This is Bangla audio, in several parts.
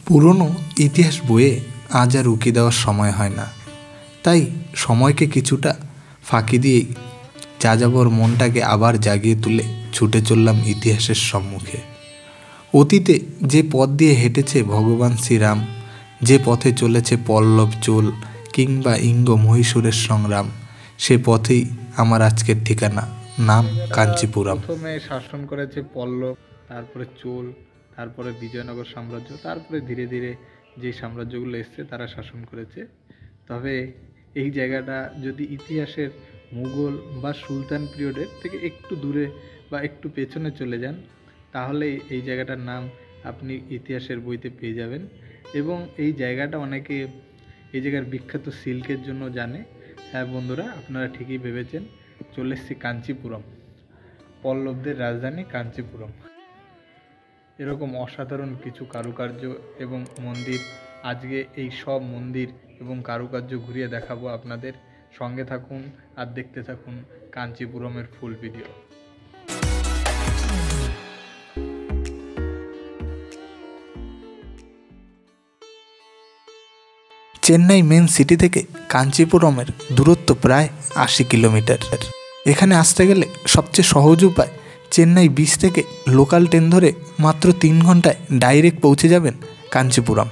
পুরনো ইতিহাস বইয়ে আজ আর উকি দেওয়ার সময় হয় না, তাই সময়কে কিছুটা ফাঁকি দিয়েই যাযাবর মনটাকে আবার জাগিয়ে তুলে ছুটে চললাম ইতিহাসের সম্মুখে। অতীতে যে পথ দিয়ে হেঁটেছে ভগবান শ্রীরাম, যে পথে চলেছে পল্লব চোল কিংবা ইঙ্গ মহীশূরের সংগ্রাম, সে পথেই আমার আজকের ঠিকানা, নাম কাঞ্চিপুরম। প্রথমে শাসন করেছে পল্লব, তারপরে চোল, তারপরে বিজয়নগর সাম্রাজ্য, তারপরে ধীরে ধীরে যে সাম্রাজ্যগুলো এসছে তারা শাসন করেছে। তবে এই জায়গাটা যদি ইতিহাসের মুঘল বা সুলতান পিরিয়ডের থেকে একটু দূরে বা একটু পেছনে চলে যান, তাহলে এই জায়গাটার নাম আপনি ইতিহাসের বইতে পেয়ে যাবেন। এবং এই জায়গাটা অনেকে এই জায়গার বিখ্যাত সিল্কের জন্য জানে। হ্যাঁ বন্ধুরা, আপনারা ঠিকই ভেবেছেন, চলে এসেছি কাঞ্চিপুরম, পল্লবদের রাজধানী কাঞ্চিপুরম। এরকম অসাধারণ কিছু কারুকার্য এবং মন্দির, আজকে এই সব মন্দির এবং কারুকার্য ঘুরিয়ে দেখাবো আপনাদের। সঙ্গে থাকুন আর দেখতে থাকুন কাঞ্চিপুরমের full video. Chennai main city থেকে কাঞ্চিপুরমের দূরত্ব প্রায় 80 কিলোমিটার। এখানে আসতে গেলে সবচেয়ে সহজ উপায়, চেন্নাই বিচ থেকে লোকাল ট্রেন ধরে মাত্র 3 ঘন্টায় ডাইরেক্ট পৌঁছে যাবেন কাঞ্চিপুরম।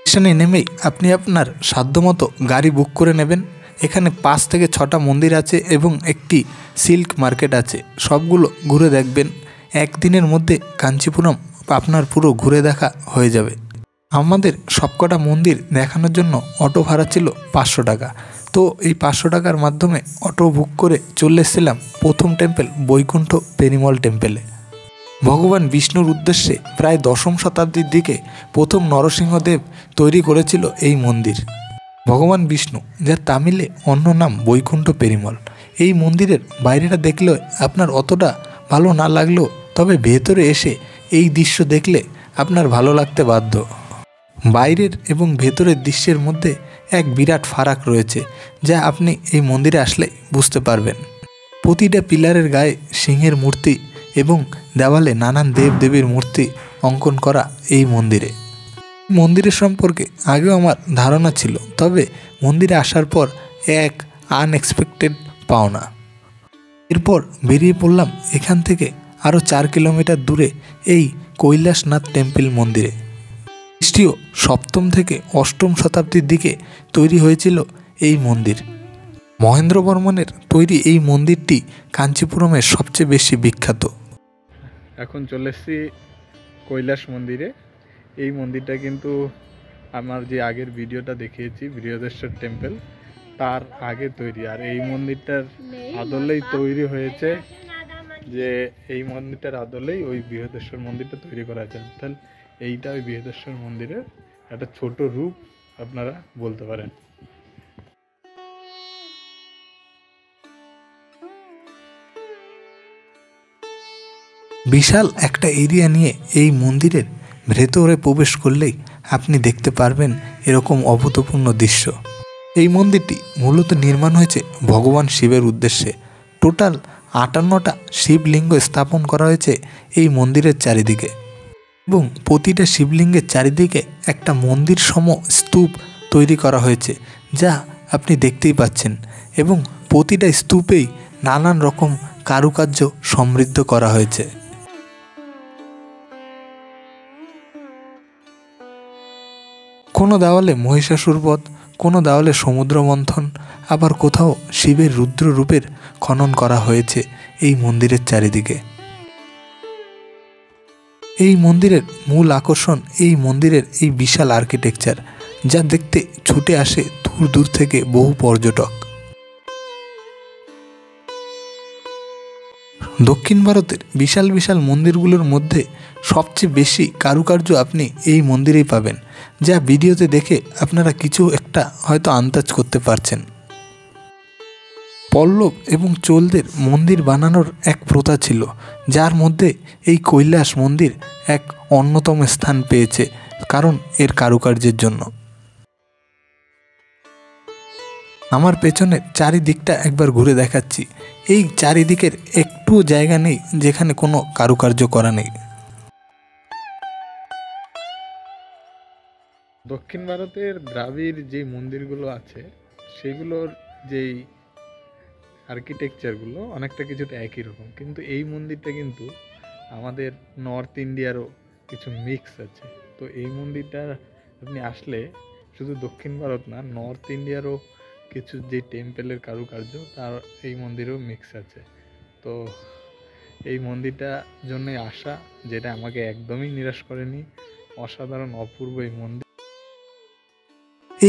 স্টেশনে নেমেই আপনি আপনার সাধ্যমতো গাড়ি বুক করে নেবেন। এখানে 5 থেকে 6টা মন্দির আছে এবং একটি সিল্ক মার্কেট আছে, সবগুলো ঘুরে দেখবেন। একদিনের মধ্যে কাঞ্চিপুরম আপনার পুরো ঘুরে দেখা হয়ে যাবে। আমাদের সবকটা মন্দির দেখানোর জন্য অটো ভাড়া ছিল 500 টাকা। তো এই 500 টাকার মাধ্যমে অটো বুক করে চলে এসেছিলাম প্রথম টেম্পল বৈকুণ্ঠ পেরিমল টেম্পলে। ভগবান বিষ্ণুর উদ্দেশ্যে প্রায় 10ম শতাব্দীর দিকে প্রথম নরসিংহদেব তৈরি করেছিল এই মন্দির। ভগবান বিষ্ণু, যার তামিলে অন্য নাম বৈকুণ্ঠ পেরিমল। এই মন্দিরের বাইরেটা দেখলেও আপনার অতটা ভালো না লাগলেও, তবে ভেতরে এসে এই দৃশ্য দেখলে আপনার ভালো লাগতে বাধ্য। বাইরের এবং ভেতরের দৃশ্যের মধ্যে এক বিরাট ফারাক রয়েছে, যা আপনি এই মন্দিরে আসলে বুঝতে পারবেন। প্রতিটা পিলারের গায়ে সিংহের মূর্তি এবং দেওয়ালে নানান দেবদেবীর মূর্তি অঙ্কন করা এই মন্দিরে। মন্দিরের সম্পর্কে আগেও আমার ধারণা ছিল, তবে মন্দিরে আসার পর এক আনএক্সপেক্টেড পাওনা। এরপর বেরিয়ে পড়লাম এখান থেকে আরও 4 কিলোমিটার দূরে এই কৈলাসনাথ টেম্পল মন্দিরে। খ্রিস্টীয় 7ম থেকে 8ম শতাব্দীর দিকে তৈরি হয়েছিল এই মন্দির। মহেন্দ্র বর্মনের তৈরি এই মন্দিরটি কাঞ্চিপুরমের সবচেয়ে বেশি বিখ্যাত। এখন চলে এসেছি কৈলাস মন্দিরে। এই মন্দিরটা কিন্তু আমার যে আগের ভিডিওটা দেখিয়েছি বৃহদেশ্বর টেম্পল, তার আগে তৈরি। আর এই মন্দিরটার আদলেই তৈরি হয়েছে, যে এই মন্দিরটার আদলেই ওই বৃহদেশ্বর মন্দিরটা তৈরি করা হয়েছে। তাহলে এইটা ওই বৃহদেশ্বর মন্দিরের একটা ছোট রূপ আপনারা বলতে পারেন। বিশাল একটা এরিয়া নিয়ে এই মন্দিরের ভেতরে প্রবেশ করলেই আপনি দেখতে পারবেন এরকম অভূতপূর্ণ দৃশ্য। এই মন্দিরটি মূলত নির্মাণ হয়েছে ভগবান শিবের উদ্দেশ্যে। টোটাল 58টা শিবলিঙ্গ স্থাপন করা হয়েছে এই মন্দিরের চারিদিকে, এবং প্রতিটা শিবলিঙ্গের চারিদিকে একটা মন্দির সম স্তূপ তৈরি করা হয়েছে, যা আপনি দেখতেই পাচ্ছেন। এবং প্রতিটা স্তূপেই নানান রকম কারুকার্য সমৃদ্ধ করা হয়েছে। কোনো দেওয়ালে মহিষাসুর বধ, কোনো দেওয়ালে সমুদ্র মন্থন, আবার কোথাও শিবের রুদ্র রূপের খনন করা হয়েছে এই মন্দিরের চারিদিকে। এই মন্দিরের মূল আকর্ষণ এই মন্দিরের এই বিশাল আর্কিটেকচার, যা দেখতে ছুটে আসে দূর দূর থেকে বহু পর্যটক। দক্ষিণ ভারতের বিশাল বিশাল মন্দিরগুলোর মধ্যে সবচেয়ে বেশি কারুকার্য আপনি এই মন্দিরেই পাবেন, যা ভিডিওতে দেখে আপনারা কিছু একটা হয়তো আন্দাজ করতে পারছেন। পল্লব এবং চোলদের মন্দির বানানোর এক প্রথা ছিল, যার মধ্যে এই কৈলাস মন্দির এক অন্যতম স্থান পেয়েছে, কারণ এর কারুকার্যের জন্য। আমার পেছনে চারিদিকটা একবার ঘুরে দেখাচ্ছি। এই চারিদিকের একটু জায়গা নেই যেখানে কোনো কারুকার্য করা নেই। দক্ষিণ ভারতের দ্রাবিড় যে মন্দিরগুলো আছে সেগুলোর যেই আর্কিটেকচারগুলো অনেকটা কিছুটা একই রকম, কিন্তু এই মন্দিরটা কিন্তু আমাদের নর্থ ইন্ডিয়ারও কিছু মিক্স আছে। তো এই মন্দিরটা আপনি আসলে শুধু দক্ষিণ ভারত না, নর্থ ইন্ডিয়ারও কিছু যে টেম্পেলের কারুকার্য তার এই মন্দিরেও মিক্স আছে। তো এই মন্দিরটা জন্যই আসা, যেটা আমাকে একদমই নিরাশ করেনি। অসাধারণ অপূর্ব এই মন্দির।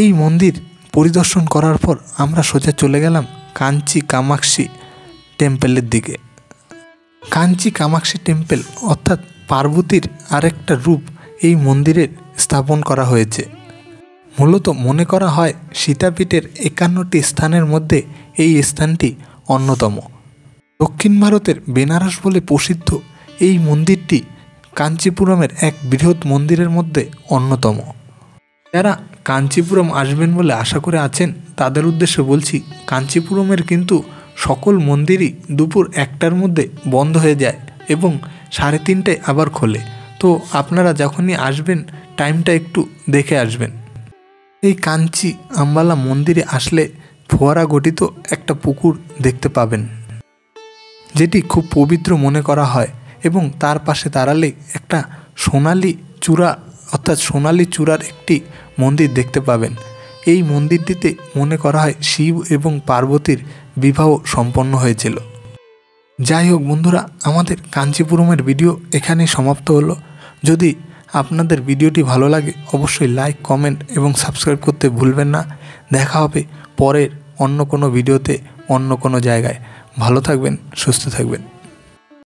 এই মন্দির পরিদর্শন করার পর আমরা সোজা চলে গেলাম কাঞ্চি কামাক্ষী টেম্পেলের দিকে। কাঞ্চি কামাক্ষী টেম্পেল অর্থাৎ পার্বতীর আরেকটা রূপ এই মন্দিরের স্থাপন করা হয়েছে। মূলত মনে করা হয় সীতাপীঠের 51টি স্থানের মধ্যে এই স্থানটি অন্যতম। দক্ষিণ ভারতের বেনারস বলে প্রসিদ্ধ এই মন্দিরটি কাঞ্চিপুরমের এক বৃহৎ মন্দিরের মধ্যে অন্যতম। যারা কাঞ্চিপুরম আসবেন বলে আশা করে আছেন তাদের উদ্দেশ্যে বলছি, কাঞ্চিপুরমের কিন্তু সকল মন্দিরই দুপুর 1টার মধ্যে বন্ধ হয়ে যায় এবং 3:30টায় আবার খোলে। তো আপনারা যখনই আসবেন টাইমটা একটু দেখে আসবেন। এই কাঞ্চি আম্বালা মন্দিরে আসলে ফোয়ারা গঠিত একটা পুকুর দেখতে পাবেন, যেটি খুব পবিত্র মনে করা হয়, এবং তার পাশে দাঁড়ালে একটা সোনালি চূড়া অর্থাৎ সোনালি চূড়ার একটি মন্দির দেখতে পাবেন। এই মন্দিরটিতে মনে করা হয় শিব এবং পার্বতীর বিবাহ সম্পন্ন হয়েছিল। যাই হোক বন্ধুরা, আমাদের কাঞ্চিপুরমের ভিডিও এখানেই সমাপ্ত হলো। যদি আপনাদের ভিডিওটি ভালো লাগে অবশ্যই লাইক, কমেন্ট এবং সাবস্ক্রাইব করতে ভুলবেন না। দেখা হবে পরের অন্য কোনো ভিডিওতে অন্য কোনো জায়গায়। ভালো থাকবেন, সুস্থ থাকবেন।